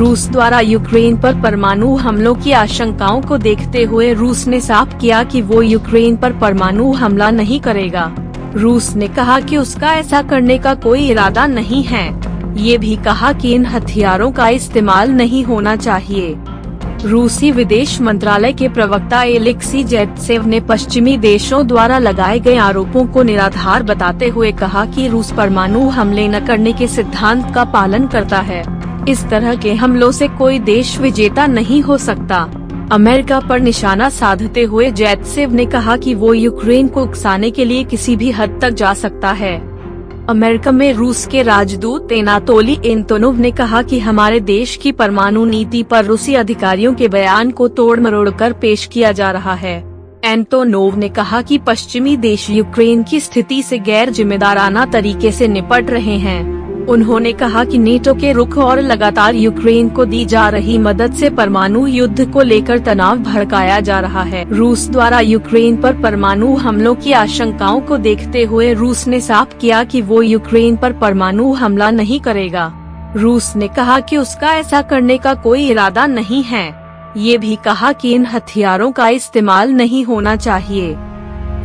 रूस द्वारा यूक्रेन पर परमाणु हमलों की आशंकाओं को देखते हुए रूस ने साफ किया कि वो यूक्रेन पर परमाणु हमला नहीं करेगा। रूस ने कहा कि उसका ऐसा करने का कोई इरादा नहीं है। ये भी कहा कि इन हथियारों का इस्तेमाल नहीं होना चाहिए। रूसी विदेश मंत्रालय के प्रवक्ता एलेक्सी जेवत्सेव ने पश्चिमी देशों द्वारा लगाए गए आरोपों को निराधार बताते हुए कहा कि रूस परमाणु हमले न करने के सिद्धांत का पालन करता है। इस तरह के हमलों से कोई देश विजेता नहीं हो सकता। अमेरिका पर निशाना साधते हुए जेवत्सेव ने कहा कि वो यूक्रेन को उकसाने के लिए किसी भी हद तक जा सकता है। अमेरिका में रूस के राजदूत एनातोली एंतोनोव ने कहा कि हमारे देश की परमाणु नीति पर रूसी अधिकारियों के बयान को तोड़ मरोड़ कर पेश किया जा रहा है। एंतोनोव ने कहा कि पश्चिमी देश यूक्रेन की स्थिति से गैर जिम्मेदाराना तरीके से निपट रहे हैं। उन्होंने कहा कि नेटो के रुख और लगातार यूक्रेन को दी जा रही मदद से परमाणु युद्ध को लेकर तनाव भड़काया जा रहा है। रूस द्वारा यूक्रेन पर परमाणु हमलों की आशंकाओं को देखते हुए रूस ने साफ किया कि वो यूक्रेन पर परमाणु हमला नहीं करेगा। रूस ने कहा कि उसका ऐसा करने का कोई इरादा नहीं है। ये भी कहा कि इन हथियारों का इस्तेमाल नहीं होना चाहिए।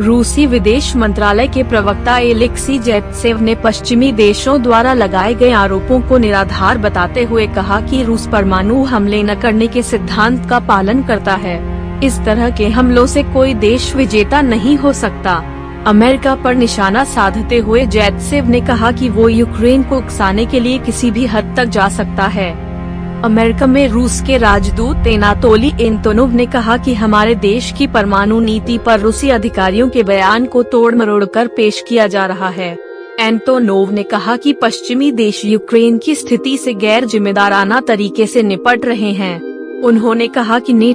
रूसी विदेश मंत्रालय के प्रवक्ता एलेक्सी जेवत्सेव ने पश्चिमी देशों द्वारा लगाए गए आरोपों को निराधार बताते हुए कहा कि रूस परमाणु हमले न करने के सिद्धांत का पालन करता है। इस तरह के हमलों से कोई देश विजेता नहीं हो सकता। अमेरिका पर निशाना साधते हुए जेवत्सेव ने कहा कि वो यूक्रेन को उकसाने के लिए किसी भी हद तक जा सकता है। अमेरिका में रूस के राजदूत एनातोली एंतोनोव ने कहा कि हमारे देश की परमाणु नीति पर रूसी अधिकारियों के बयान को तोड़ मरोड़ कर पेश किया जा रहा है। एंतोनोव ने कहा कि पश्चिमी देश यूक्रेन की स्थिति से गैर जिम्मेदाराना तरीके से निपट रहे हैं। उन्होंने कहा कि नेटो